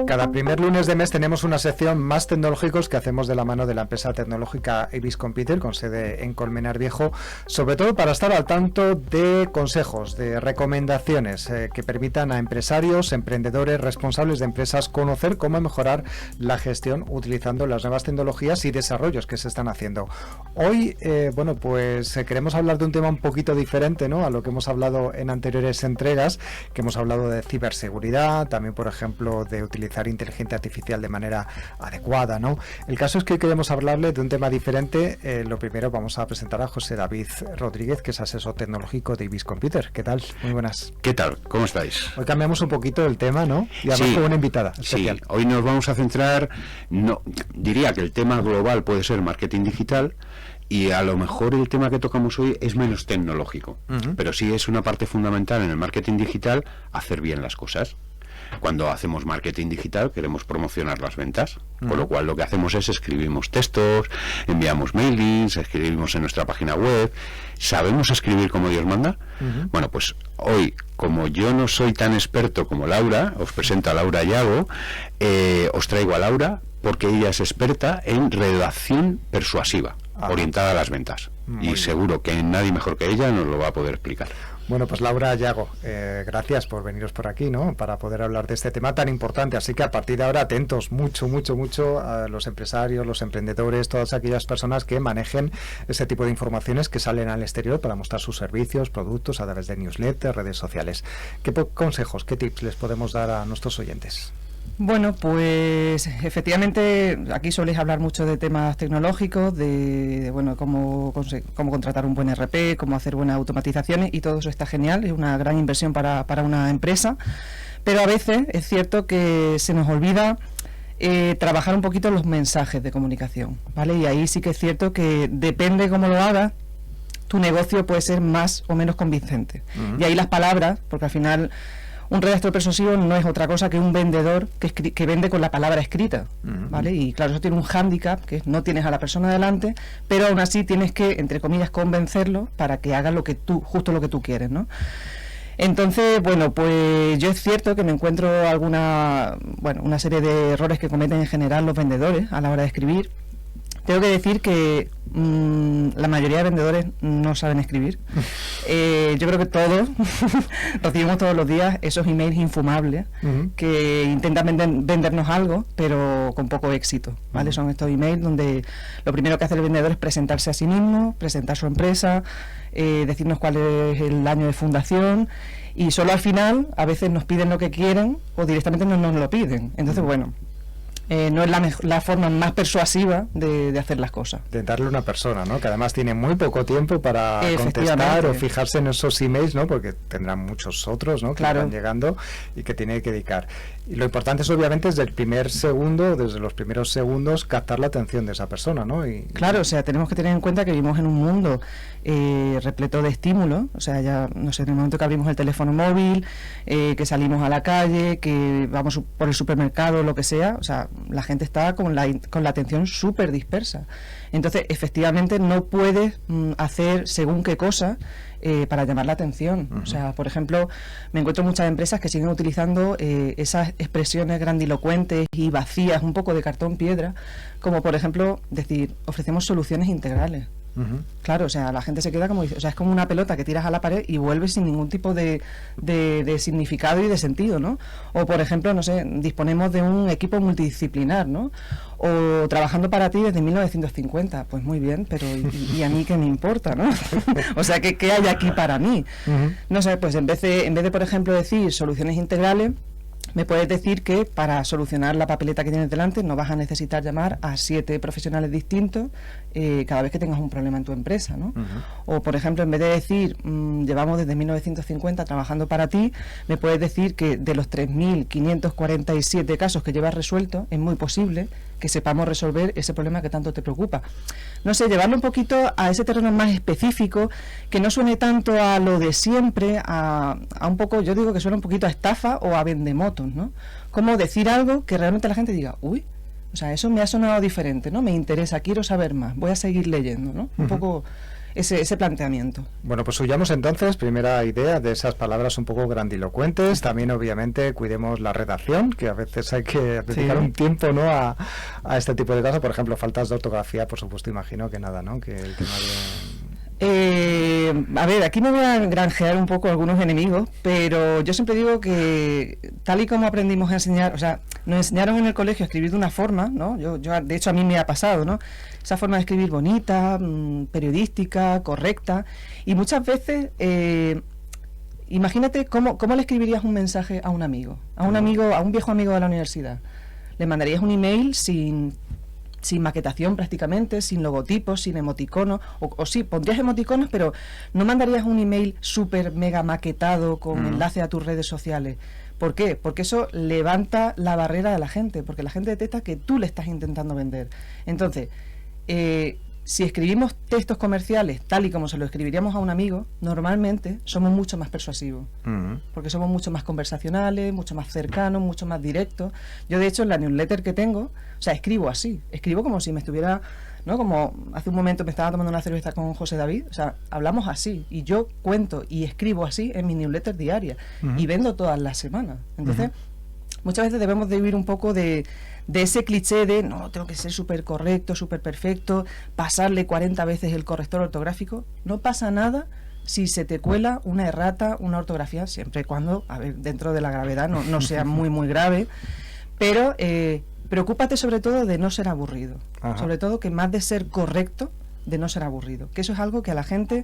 Cada primer lunes de mes tenemos una sección Más Tecnológicos que hacemos de la mano de la empresa tecnológica Ibis Computer con sede en Colmenar Viejo, sobre todo para estar al tanto de consejos, de recomendaciones que permitan a empresarios, emprendedores, responsables de empresas conocer cómo mejorar la gestión utilizando las nuevas tecnologías y desarrollos que se están haciendo. Hoy, queremos hablar de un tema un poquito diferente, ¿no?, a lo que hemos hablado en anteriores entregas, que hemos hablado de ciberseguridad, también, por ejemplo, de utilizar inteligencia artificial de manera adecuada, ¿no? El caso es que hoy queremos hablarle de un tema diferente. Lo primero, vamos a presentar a José David Rodríguez, que es asesor tecnológico de Ibis Computer. ¿Qué tal? Muy buenas. ¿Qué tal? ¿Cómo estáis? Hoy cambiamos un poquito el tema, ¿no? Y además con una invitada especial. Sí, hoy nos vamos a centrar, diría que el tema global puede ser marketing digital, y a lo mejor el tema que tocamos hoy es menos tecnológico, pero sí es una parte fundamental en el marketing digital hacer bien las cosas. Cuando hacemos marketing digital queremos promocionar las ventas, con lo cual lo que hacemos es escribimos textos, enviamos mailings, escribimos en nuestra página web. ¿Sabemos escribir como Dios manda? Bueno, pues hoy, como yo no soy tan experto como Laura, os presento a Laura Yago, os traigo a Laura porque ella es experta en redacción persuasiva, orientada a las ventas. Y seguro que nadie mejor que ella nos lo va a poder explicar. Bueno, pues Laura Yago, gracias por veniros por aquí, ¿no?, para poder hablar de este tema tan importante. Así que a partir de ahora atentos mucho a los empresarios, los emprendedores, todas aquellas personas que manejen ese tipo de informaciones que salen al exterior para mostrar sus servicios, productos a través de newsletters, redes sociales. ¿Qué consejos, qué tips les podemos dar a nuestros oyentes? Bueno, pues efectivamente aquí soléis hablar mucho de temas tecnológicos, de cómo contratar un buen ERP, cómo hacer buenas automatizaciones, y todo eso está genial, es una gran inversión para una empresa, pero a veces es cierto que se nos olvida trabajar un poquito los mensajes de comunicación, ¿vale? Y ahí sí que es cierto que depende cómo lo hagas, tu negocio puede ser más o menos convincente. Y ahí las palabras, porque al final un redactor persuasivo no es otra cosa que un vendedor que vende con la palabra escrita, ¿vale? Y claro, eso tiene un hándicap, que no tienes a la persona delante, pero aún así tienes que, entre comillas, convencerlo para que haga justo lo que tú quieres, ¿no? Entonces, bueno, pues yo es cierto que me encuentro una serie de errores que cometen en general los vendedores a la hora de escribir. Tengo que decir que la mayoría de vendedores no saben escribir. Yo creo que todos recibimos todos los días esos emails infumables que intentan vendernos algo, pero con poco éxito, ¿vale? Son estos emails donde lo primero que hace el vendedor es presentarse a sí mismo, presentar su empresa, decirnos cuál es el año de fundación, y solo al final a veces nos piden lo que quieren o directamente no nos lo piden. Entonces, no es la forma más persuasiva de hacer las cosas. De darle a una persona, ¿no?, que además tiene muy poco tiempo para contestar o fijarse en esos emails, ¿no?, porque tendrán muchos otros, ¿no?, que van llegando y que tiene que dedicar. Y lo importante es, obviamente, desde los primeros segundos, captar la atención de esa persona, ¿no? Claro, o sea, tenemos que tener en cuenta que vivimos en un mundo repleto de estímulos, o sea, ya, no sé, en el momento que abrimos el teléfono móvil, que salimos a la calle, que vamos por el supermercado, lo que sea, o sea, la gente está con la atención súper dispersa. Entonces, efectivamente, no puedes hacer según qué cosa para llamar la atención. O sea, por ejemplo, me encuentro muchas empresas que siguen utilizando esas expresiones grandilocuentes y vacías, un poco de cartón piedra, como por ejemplo decir, ofrecemos soluciones integrales. Claro, o sea, la gente se queda como, o sea, es como una pelota que tiras a la pared y vuelve sin ningún tipo de significado y de sentido, ¿no? O por ejemplo, no sé, disponemos de un equipo multidisciplinar, ¿no? O trabajando para ti desde 1950, pues muy bien, pero ¿y a mí qué me importa, no? O sea, ¿qué hay aquí para mí? No sé, pues en vez de por ejemplo decir soluciones integrales, me puedes decir que para solucionar la papeleta que tienes delante no vas a necesitar llamar a 7 profesionales distintos cada vez que tengas un problema en tu empresa, ¿no? O, por ejemplo, en vez de decir llevamos desde 1950 trabajando para ti, me puedes decir que de los 3.547 casos que llevas resueltos, es muy posible que sepamos resolver ese problema que tanto te preocupa. No sé, llevarlo un poquito a ese terreno más específico, que no suene tanto a lo de siempre, a un poco, yo digo que suena un poquito a estafa o a vendemotos, ¿no? Como decir algo que realmente la gente diga, uy, o sea, eso me ha sonado diferente, ¿no? Me interesa, quiero saber más, voy a seguir leyendo, ¿no? Un poco ese planteamiento. Bueno, pues huyamos entonces, primera idea de esas palabras un poco grandilocuentes. También, obviamente, cuidemos la redacción, que a veces hay que dedicar un tiempo, ¿no?, a este tipo de cosas. Por ejemplo, faltas de ortografía, por supuesto, imagino que nada, ¿no? Que el tema a ver, aquí me voy a granjear un poco algunos enemigos, pero yo siempre digo que tal y como aprendimos a enseñar, o sea, nos enseñaron en el colegio a escribir de una forma, ¿no? Yo de hecho, a mí me ha pasado, ¿no? Esa forma de escribir bonita, periodística, correcta, y muchas veces, imagínate cómo le escribirías un mensaje a un amigo, a un viejo amigo de la universidad. Le mandarías un email sin maquetación prácticamente, sin logotipos, sin emoticonos, o sí, pondrías emoticonos, pero no mandarías un email súper mega maquetado con enlace a tus redes sociales. ¿Por qué? Porque eso levanta la barrera de la gente, porque la gente detecta que tú le estás intentando vender. Entonces, si escribimos textos comerciales tal y como se lo escribiríamos a un amigo, normalmente somos mucho más persuasivos, porque somos mucho más conversacionales, mucho más cercanos, mucho más directos. Yo, de hecho, en la newsletter que tengo, o sea, escribo así, escribo como si me estuviera, ¿no? Como hace un momento me estaba tomando una cerveza con José David, o sea, hablamos así, y yo cuento y escribo así en mi newsletter diaria, y vendo todas las semanas. Entonces, muchas veces debemos de vivir un poco de ese cliché de no, tengo que ser súper correcto, súper perfecto, pasarle 40 veces el corrector ortográfico. No pasa nada si se te cuela una errata, una ortografía, siempre y cuando, a ver, dentro de la gravedad no sea muy, muy grave, pero preocúpate sobre todo de no ser aburrido. Ajá. Sobre todo que más de ser correcto, de no ser aburrido, que eso es algo que a la gente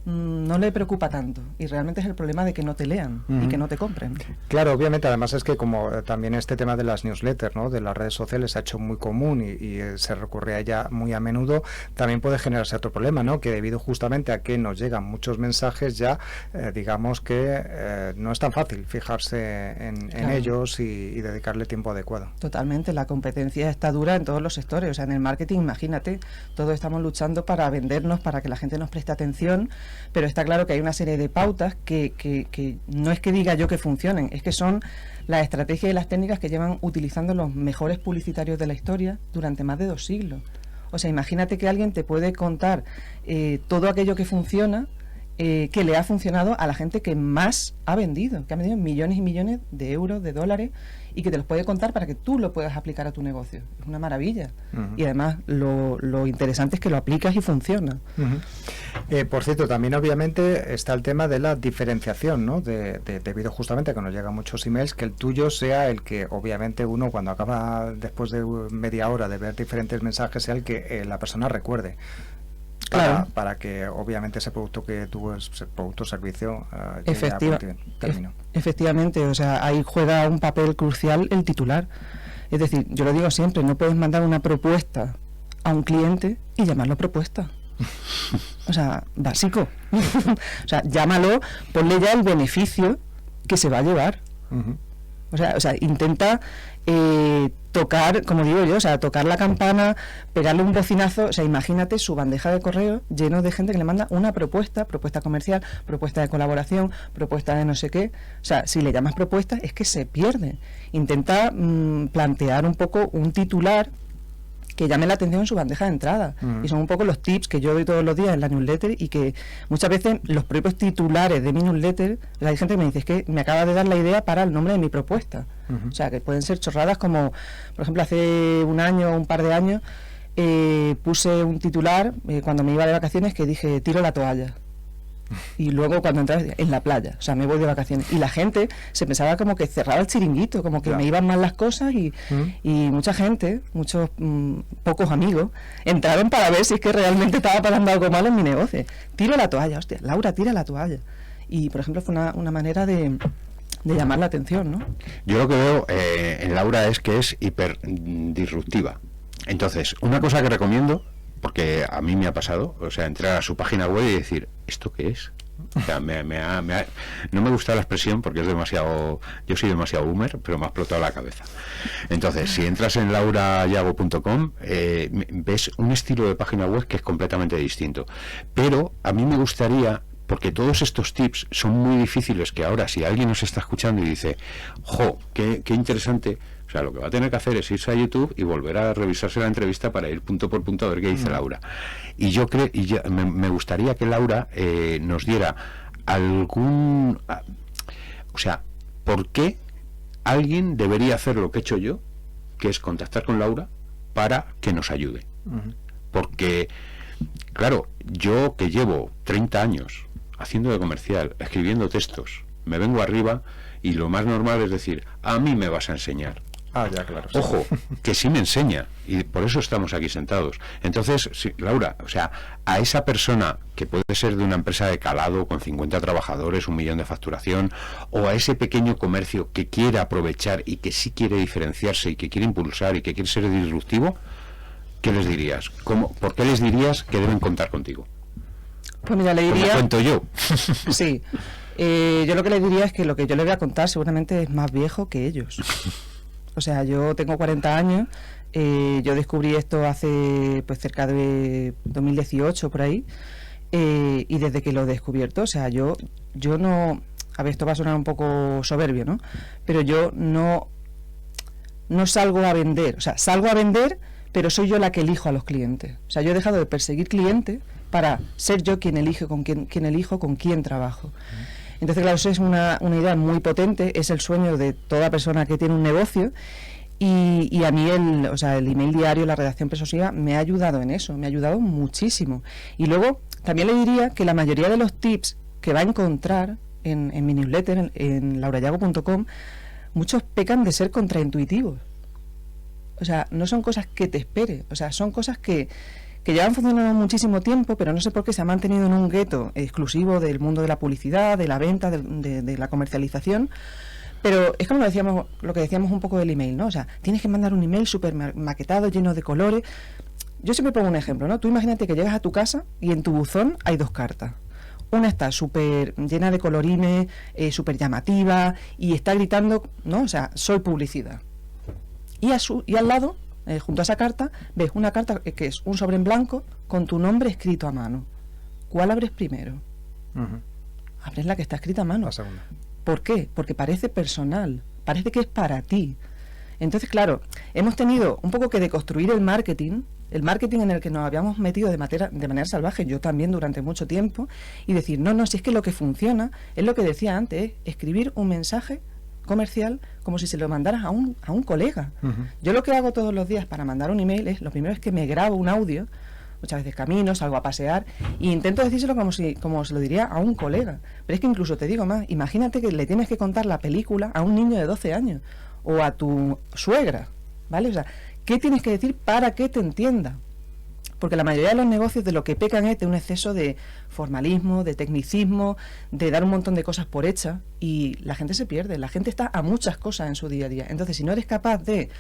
no le preocupa tanto, y realmente es el problema de que no te lean y que no te compren. Claro, obviamente, además es que como también este tema de las newsletters, ¿no?, de las redes sociales se ha hecho muy común y se recurre a ella muy a menudo, también puede generarse otro problema, ¿no?, que debido justamente a que nos llegan muchos mensajes ya, digamos que no es tan fácil fijarse en ellos y dedicarle tiempo adecuado. Totalmente, la competencia está dura en todos los sectores, o sea, en el marketing, imagínate, todos estamos luchando para vendernos, para que la gente nos preste atención, pero está claro que hay una serie de pautas que no es que diga yo que funcionen, es que son las estrategias y las técnicas que llevan utilizando los mejores publicitarios de la historia durante más de 2 siglos. O sea, imagínate que alguien te puede contar todo aquello que funciona, que le ha funcionado a la gente que más ha vendido millones y millones de euros, de dólares, y que te los puede contar para que tú lo puedas aplicar a tu negocio. Es una maravilla. Y además lo interesante es que lo aplicas y funciona. Por cierto, también obviamente está el tema de la diferenciación, ¿no? Debido justamente a que nos llegan muchos emails, que el tuyo sea el que obviamente uno, cuando acaba después de media hora de ver diferentes mensajes, sea el que la persona recuerde. Claro. Para que obviamente ese producto que tuvo, ese producto o servicio, efectivamente, o sea, ahí juega un papel crucial el titular. Es decir, yo lo digo siempre, no puedes mandar una propuesta a un cliente y llamarlo propuesta. O sea, básico. O sea, llámalo, ponle ya el beneficio que se va a llevar. O sea, intenta tocar, como digo yo, o sea, tocar la campana, pegarle un bocinazo. O sea, imagínate su bandeja de correo lleno de gente que le manda una propuesta comercial, propuesta de colaboración, propuesta de no sé qué. O sea, si le llamas propuesta es que se pierde. Intenta plantear un poco un titular que llame la atención en su bandeja de entrada. Y son un poco los tips que yo doy todos los días en la newsletter, y que muchas veces los propios titulares de mi newsletter, hay gente que me dice, es que me acaba de dar la idea para el nombre de mi propuesta. O sea, que pueden ser chorradas como, por ejemplo, hace un año o un par de años puse un titular cuando me iba de vacaciones que dije, tiro la toalla. Y luego cuando entraba en la playa, o sea, me voy de vacaciones, y la gente se pensaba como que cerraba el chiringuito, como que me iban mal las cosas, y mucha gente, muchos pocos amigos entraron para ver si es que realmente estaba pasando algo malo en mi negocio. Tiro la toalla, hostia, Laura, tira la toalla. Y por ejemplo fue una manera de llamar la atención, ¿no? Yo lo que veo en Laura es que es hiper disruptiva. Entonces, una cosa que recomiendo, porque a mí me ha pasado, o sea, entrar a su página web y decir, ¿esto qué es? O sea, no me gusta la expresión porque es demasiado, yo soy demasiado boomer, pero me ha explotado la cabeza. Entonces, si entras en laurayago.com, ves un estilo de página web que es completamente distinto. Pero a mí me gustaría, porque todos estos tips son muy difíciles, que ahora si alguien nos está escuchando y dice, ¡jo, qué interesante! O sea, lo que va a tener que hacer es irse a YouTube y volver a revisarse la entrevista para ir punto por punto a ver qué dice Laura. Y yo creo, me gustaría que Laura nos diera algún... o sea, ¿por qué alguien debería hacer lo que he hecho yo, que es contactar con Laura para que nos ayude? Porque, claro, yo que llevo 30 años haciendo de comercial, escribiendo textos, me vengo arriba y lo más normal es decir, a mí me vas a enseñar. Ya, claro. Ojo, que sí me enseña, y por eso estamos aquí sentados. Entonces, sí, Laura, o sea, a esa persona que puede ser de una empresa de calado con 50 trabajadores, 1 millón de facturación, o a ese pequeño comercio que quiere aprovechar y que sí quiere diferenciarse y que quiere impulsar y que quiere ser disruptivo, ¿qué les dirías? ¿Por qué les dirías que deben contar contigo? Pues mira, le diría... ¿Cómo cuento yo? Sí. Yo lo que le diría es que lo que yo le voy a contar seguramente es más viejo que ellos. O sea, yo tengo 40 años, yo descubrí esto hace pues cerca de 2018 por ahí, y desde que lo he descubierto, o sea, yo no... A ver, esto va a sonar un poco soberbio, ¿no? Pero yo no salgo a vender, o sea, salgo a vender, pero soy yo la que elijo a los clientes. O sea, yo he dejado de perseguir clientes para ser yo quien elige con quién trabajo. Entonces, claro, eso es una idea muy potente, es el sueño de toda persona que tiene un negocio, y a mí el email diario, la redacción persuasiva, me ha ayudado en eso, me ha ayudado muchísimo. Y luego, también le diría que la mayoría de los tips que va a encontrar en mi newsletter, en laurayago.com, muchos pecan de ser contraintuitivos. O sea, no son cosas que te espere, o sea, son cosas que llevan funcionando muchísimo tiempo, pero no sé por qué se ha mantenido en un gueto exclusivo del mundo de la publicidad, de la venta, de la comercialización. Pero es como lo que decíamos un poco del email, ¿no? O sea, tienes que mandar un email súper maquetado, lleno de colores. Yo siempre pongo un ejemplo, ¿no? Tú imagínate que llegas a tu casa y en tu buzón hay 2 cartas. Una está súper llena de colorines, súper llamativa, y está gritando, ¿no? O sea, soy publicidad. Y al lado, junto a esa carta, ves una carta que es un sobre en blanco con tu nombre escrito a mano. ¿Cuál abres primero? Abres la que está escrita a mano. La segunda. ¿Por qué? Porque parece personal, parece que es para ti. Entonces, claro, hemos tenido un poco que deconstruir el marketing en el que nos habíamos metido de manera salvaje, yo también durante mucho tiempo, y decir, no, si es que lo que funciona es lo que decía antes, escribir un mensaje comercial como si se lo mandaras a un colega. Yo lo que hago todos los días para mandar un email es, lo primero es que me grabo un audio, muchas veces camino, salgo a pasear, e intento decírselo como se lo diría a un colega. Pero es que incluso te digo más, imagínate que le tienes que contar la película a un niño de 12 años o a tu suegra, ¿vale? O sea, ¿qué tienes que decir para que te entienda? Porque la mayoría de los negocios de lo que pecan es de un exceso de formalismo, de tecnicismo, de dar un montón de cosas por hechas, y la gente se pierde, la gente está a muchas cosas en su día a día. Entonces, si no eres capaz de...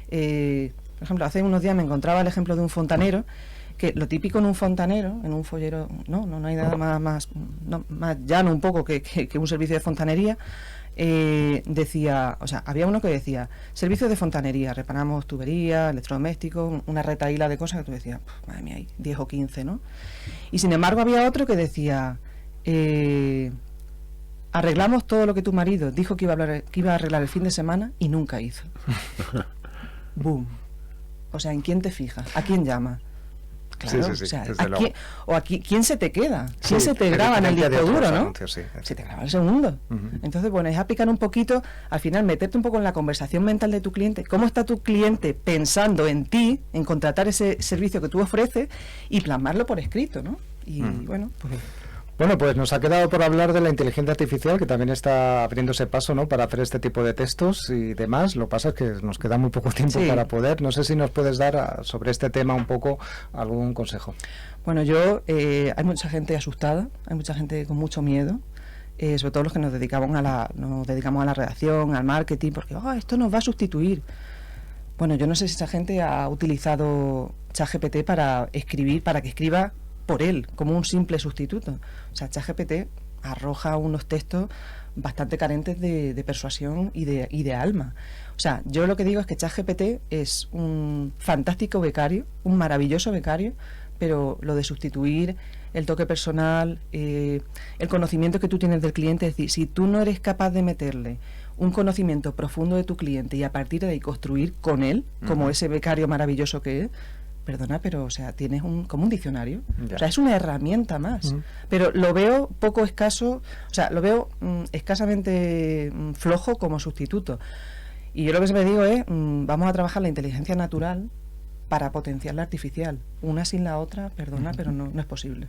por ejemplo, hace unos días me encontraba el ejemplo de un fontanero, que lo típico en un fontanero, en un follero, no hay nada más llano un poco que un servicio de fontanería. Decía, o sea, había uno que decía servicio de fontanería, reparamos tuberías, electrodomésticos, una retahíla de cosas que tú decías, madre mía, hay 10 o 15, ¿no? Y sin embargo había otro que decía arreglamos todo lo que tu marido dijo que iba a arreglar el fin de semana y nunca hizo. Boom. O sea, ¿en quién te fijas? ¿A quién llamas? Claro, sí, o sea, ¿quién se te queda? ¿Quién se te graba en el disco duro, no? Anuncios, se te graba el segundo. Entonces, bueno, es aplicar un poquito, al final meterte un poco en la conversación mental de tu cliente. ¿Cómo está tu cliente pensando en ti, en contratar ese servicio que tú ofreces y plasmarlo por escrito, ¿no? Y bueno, pues... Bueno, pues nos ha quedado por hablar de la inteligencia artificial, que también está abriéndose paso, ¿no?, para hacer este tipo de textos y demás. Lo que pasa es que nos queda muy poco tiempo para poder. No sé si nos puedes dar sobre este tema un poco algún consejo. Bueno, hay mucha gente asustada, hay mucha gente con mucho miedo, sobre todo los que nos dedicamos a la redacción, al marketing, porque esto nos va a sustituir. Bueno, yo no sé si esa gente ha utilizado ChatGPT para que escriba por él, como un simple sustituto. O sea, ChatGPT arroja unos textos bastante carentes de persuasión y de alma. O sea, yo lo que digo es que ChatGPT es un fantástico becario, un maravilloso becario, pero lo de sustituir el toque personal, el conocimiento que tú tienes del cliente, es decir, si tú no eres capaz de meterle un conocimiento profundo de tu cliente y a partir de ahí construir con él, como ese becario maravilloso que es, perdona, pero o sea, tienes como un diccionario. Ya. O sea, es una herramienta más. Pero lo veo poco escaso, o sea, lo veo escasamente flojo como sustituto. Y yo lo que siempre digo es, vamos a trabajar la inteligencia natural para potenciar la artificial. Una sin la otra, perdona, pero no es posible.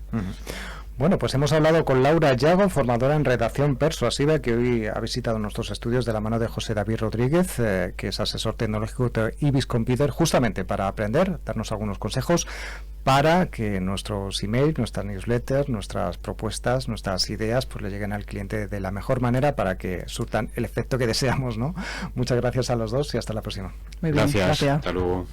Bueno, pues hemos hablado con Laura Yago, formadora en redacción persuasiva, que hoy ha visitado nuestros estudios de la mano de José David Rodríguez, que es asesor tecnológico de Ibis Computer, justamente para aprender, darnos algunos consejos para que nuestros emails, nuestras newsletters, nuestras propuestas, nuestras ideas, pues le lleguen al cliente de la mejor manera para que surtan el efecto que deseamos, ¿no? Muchas gracias a los dos y hasta la próxima. Muy bien, Gracias. Hasta luego.